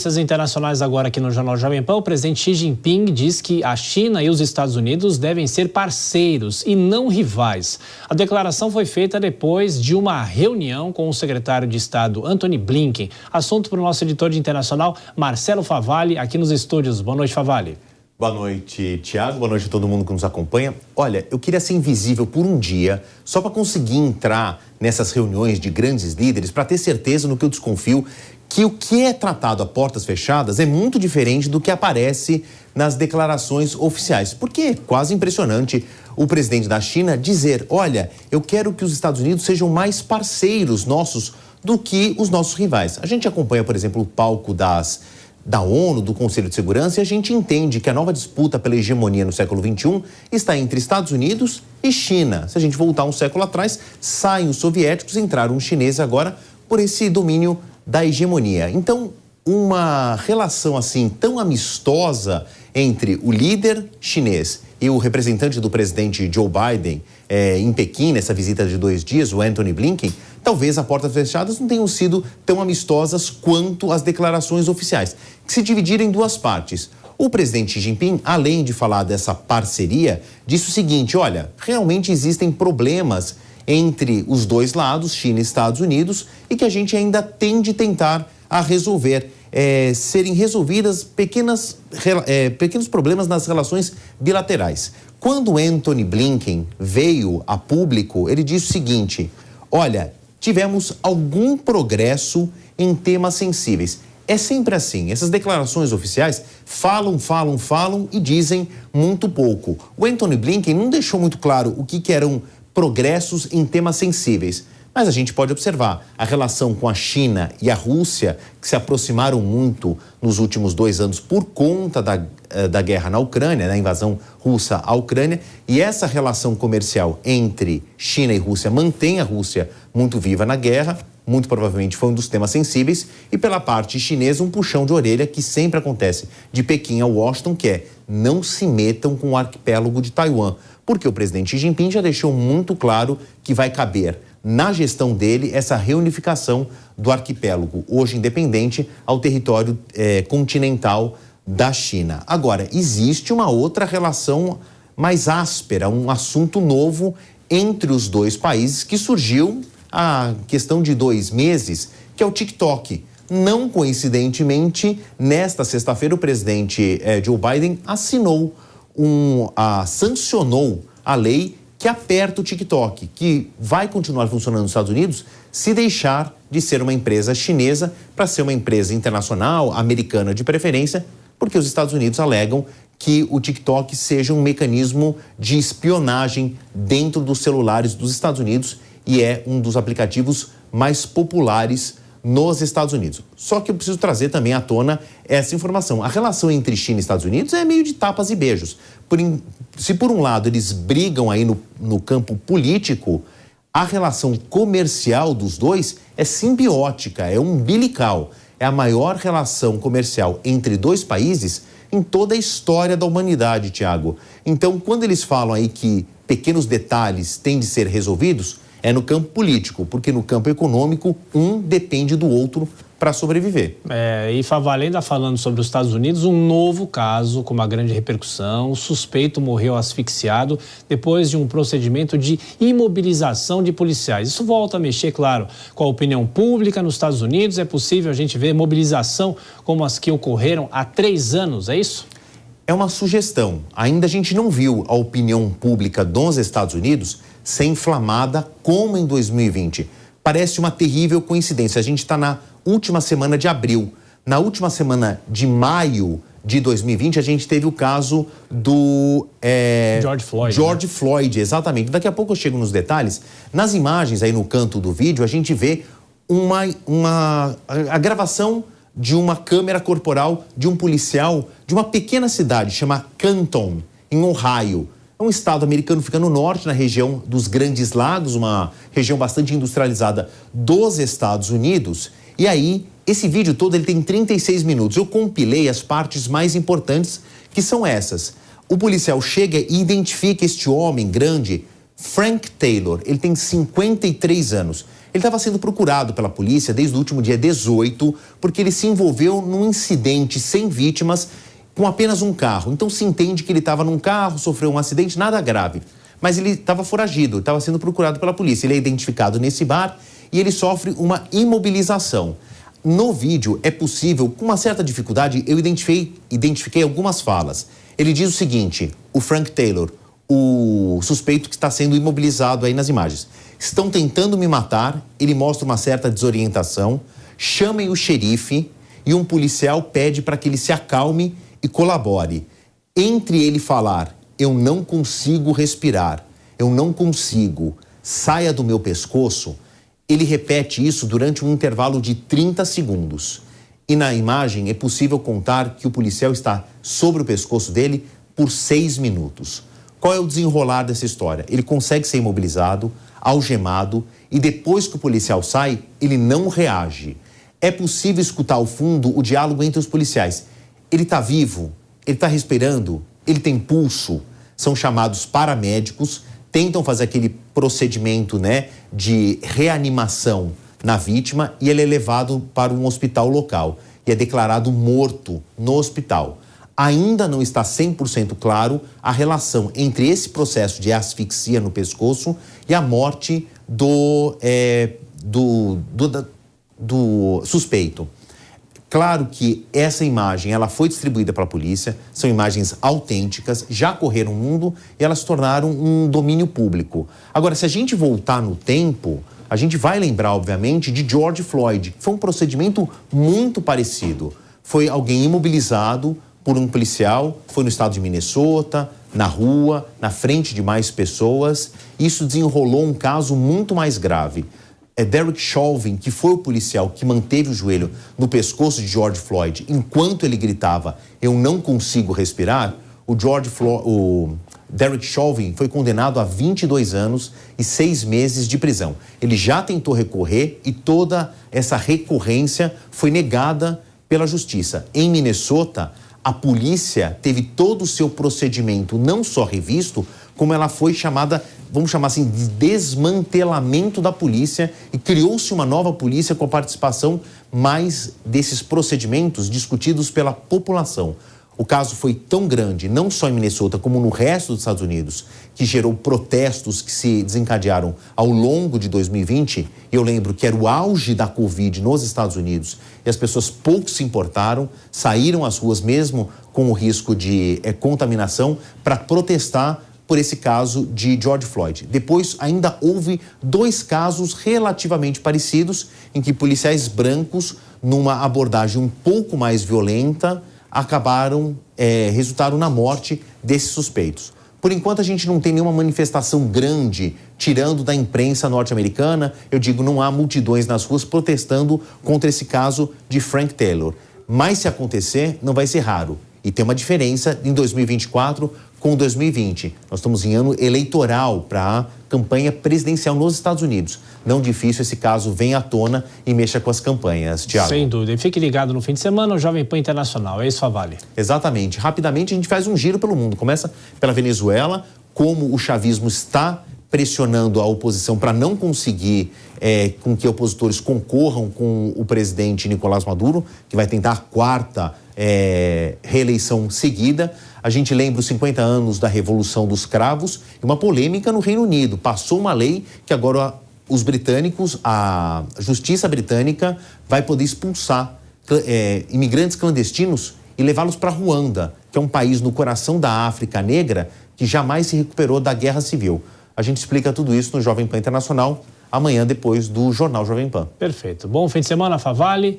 Notícias internacionais agora aqui no Jornal Jovem Pan. O presidente Xi Jinping diz que a China e os Estados Unidos devem ser parceiros e não rivais. A declaração foi feita depois de uma reunião com o secretário de Estado Antony Blinken. Assunto para o nosso editor de internacional, Marcelo Favalli, aqui nos estúdios. Boa noite, Favalli. Boa noite, Tiago. Boa noite a todo mundo que nos acompanha. Olha, eu queria ser invisível por um dia, só para conseguir entrar nessas reuniões de grandes líderes, para ter certeza no que eu desconfio, que o que é tratado a portas fechadas é muito diferente do que aparece nas declarações oficiais. Porque é quase impressionante o presidente da China dizer, olha, eu quero que os Estados Unidos sejam mais parceiros nossos do que os nossos rivais. A gente acompanha, por exemplo, o palco da ONU, do Conselho de Segurança, e a gente entende que a nova disputa pela hegemonia no século XXI está entre Estados Unidos e China. Se a gente voltar um século atrás, saem os soviéticos, entraram os chineses agora por esse domínio da hegemonia. Então, uma relação assim tão amistosa entre o líder chinês e o representante do presidente Joe Biden em Pequim, nessa visita de 2 dias, o Antony Blinken, talvez a portas fechadas não tenham sido tão amistosas quanto as declarações oficiais, que se dividiram em 2 partes. O presidente Xi Jinping, além de falar dessa parceria, disse o seguinte, olha, realmente existem problemas entre os 2 lados, China e Estados Unidos, e que a gente ainda tem de tentar a resolver, serem resolvidas pequenos problemas nas relações bilaterais. Quando Antony Blinken veio a público, ele disse o seguinte, olha, tivemos algum progresso em temas sensíveis. É sempre assim, essas declarações oficiais falam e dizem muito pouco. O Antony Blinken não deixou muito claro o que eram progressos em temas sensíveis. Mas a gente pode observar a relação com a China e a Rússia, que se aproximaram muito nos últimos 2 anos por conta da guerra na Ucrânia, da invasão russa à Ucrânia, e essa relação comercial entre China e Rússia mantém a Rússia muito viva na guerra, muito provavelmente foi um dos temas sensíveis, e pela parte chinesa um puxão de orelha que sempre acontece de Pequim a Washington, que é não se metam com o arquipélago de Taiwan, porque o presidente Xi Jinping já deixou muito claro que vai caber na gestão dele essa reunificação do arquipélago, hoje independente, ao território continental da China. Agora, existe uma outra relação mais áspera, um assunto novo entre os 2 países que surgiu há questão de 2 meses, que é o TikTok. Não coincidentemente, nesta sexta-feira, o presidente Joe Biden sancionou a lei que aperta o TikTok, que vai continuar funcionando nos Estados Unidos se deixar de ser uma empresa chinesa para ser uma empresa internacional, americana de preferência, porque os Estados Unidos alegam que o TikTok seja um mecanismo de espionagem dentro dos celulares dos Estados Unidos e é um dos aplicativos mais populares nos Estados Unidos. Só que eu preciso trazer também à tona essa informação. A relação entre China e Estados Unidos é meio de tapas e beijos. Se por um lado eles brigam aí no campo político, a relação comercial dos 2 é simbiótica, é umbilical. É a maior relação comercial entre 2 países em toda a história da humanidade, Tiago. Então, quando eles falam aí que pequenos detalhes têm de ser resolvidos, é no campo político, porque no campo econômico, um depende do outro para sobreviver. E Favalli, ainda falando sobre os Estados Unidos, um novo caso com uma grande repercussão. O suspeito morreu asfixiado depois de um procedimento de imobilização de policiais. Isso volta a mexer, claro, com a opinião pública nos Estados Unidos. É possível a gente ver mobilização como as que ocorreram há 3 anos, é isso? É uma sugestão. Ainda a gente não viu a opinião pública dos Estados Unidos ser inflamada como em 2020. Parece uma terrível coincidência. A gente está na última semana de abril. Na última semana de maio de 2020, a gente teve o caso do George Floyd, exatamente. Daqui a pouco eu chego nos detalhes. Nas imagens aí no canto do vídeo, a gente vê a gravação de uma câmera corporal de um policial de uma pequena cidade chamada Canton, em Ohio. É um estado americano, fica no norte, na região dos Grandes Lagos, uma região bastante industrializada dos Estados Unidos. E aí, esse vídeo todo ele tem 36 minutos. Eu compilei as partes mais importantes, que são essas. O policial chega e identifica este homem grande, Frank Taylor. Ele tem 53 anos. Ele estava sendo procurado pela polícia desde o último dia 18, porque ele se envolveu num incidente sem vítimas com apenas um carro. Então se entende que ele estava num carro, sofreu um acidente, nada grave. Mas ele estava foragido, estava sendo procurado pela polícia. Ele é identificado nesse bar e ele sofre uma imobilização. No vídeo é possível, com uma certa dificuldade, eu identifiquei algumas falas. Ele diz o seguinte, o Frank Taylor, o suspeito que está sendo imobilizado aí nas imagens. Estão tentando me matar, ele mostra uma certa desorientação, chamem o xerife e um policial pede para que ele se acalme e colabore. Entre ele falar, eu não consigo respirar, eu não consigo, saia do meu pescoço, ele repete isso durante um intervalo de 30 segundos. E na imagem é possível contar que o policial está sobre o pescoço dele por 6 minutos. Qual é o desenrolar dessa história? Ele consegue ser imobilizado, algemado, e depois que o policial sai, ele não reage. É possível escutar ao fundo o diálogo entre os policiais. Ele está vivo, ele está respirando, ele tem pulso. São chamados paramédicos, tentam fazer aquele procedimento, né, de reanimação na vítima e ele é levado para um hospital local e é declarado morto no hospital. Ainda não está 100% claro a relação entre esse processo de asfixia no pescoço e a morte do suspeito. Claro que essa imagem ela foi distribuída para a polícia, são imagens autênticas, já correram o mundo e elas se tornaram um domínio público. Agora, se a gente voltar no tempo, a gente vai lembrar, obviamente, de George Floyd, que foi um procedimento muito parecido. Foi alguém imobilizado por um policial, foi no estado de Minnesota, na rua, na frente de mais pessoas. Isso desenrolou um caso muito mais grave. Derek Chauvin, que foi o policial que manteve o joelho no pescoço de George Floyd enquanto ele gritava, eu não consigo respirar, o Derek Chauvin foi condenado a 22 anos e 6 meses de prisão. Ele já tentou recorrer e toda essa recorrência foi negada pela justiça. Em Minnesota, a polícia teve todo o seu procedimento não só revisto, como ela foi chamada, vamos chamar assim, de desmantelamento da polícia e criou-se uma nova polícia com a participação mais desses procedimentos discutidos pela população. O caso foi tão grande, não só em Minnesota, como no resto dos Estados Unidos, que gerou protestos que se desencadearam ao longo de 2020. Eu lembro que era o auge da Covid nos Estados Unidos e as pessoas pouco se importaram, saíram às ruas mesmo com o risco de contaminação para protestar por esse caso de George Floyd. Depois ainda houve 2 casos relativamente parecidos em que policiais brancos, numa abordagem um pouco mais violenta, resultaram na morte desses suspeitos. Por enquanto, a gente não tem nenhuma manifestação grande, tirando da imprensa norte-americana. Eu digo, não há multidões nas ruas protestando contra esse caso de Frank Taylor. Mas se acontecer, não vai ser raro. E tem uma diferença em 2024 com 2020. Nós estamos em ano eleitoral para a campanha presidencial nos Estados Unidos. Não difícil esse caso venha à tona e mexa com as campanhas, Thiago. Sem dúvida. E fique ligado no fim de semana, o Jovem Pan Internacional. É isso, Favale? Exatamente. Rapidamente a gente faz um giro pelo mundo. Começa pela Venezuela, como o chavismo está pressionando a oposição para não conseguir com que opositores concorram com o presidente Nicolás Maduro, que vai tentar a 4ª reeleição seguida. A gente lembra os 50 anos da Revolução dos Cravos e uma polêmica no Reino Unido. Passou uma lei que agora os britânicos, a justiça britânica vai poder expulsar imigrantes clandestinos e levá-los para Ruanda, que é um país no coração da África Negra que jamais se recuperou da Guerra Civil. A gente explica tudo isso no Jovem Pan Internacional, amanhã depois do Jornal Jovem Pan. Perfeito. Bom fim de semana, Favale.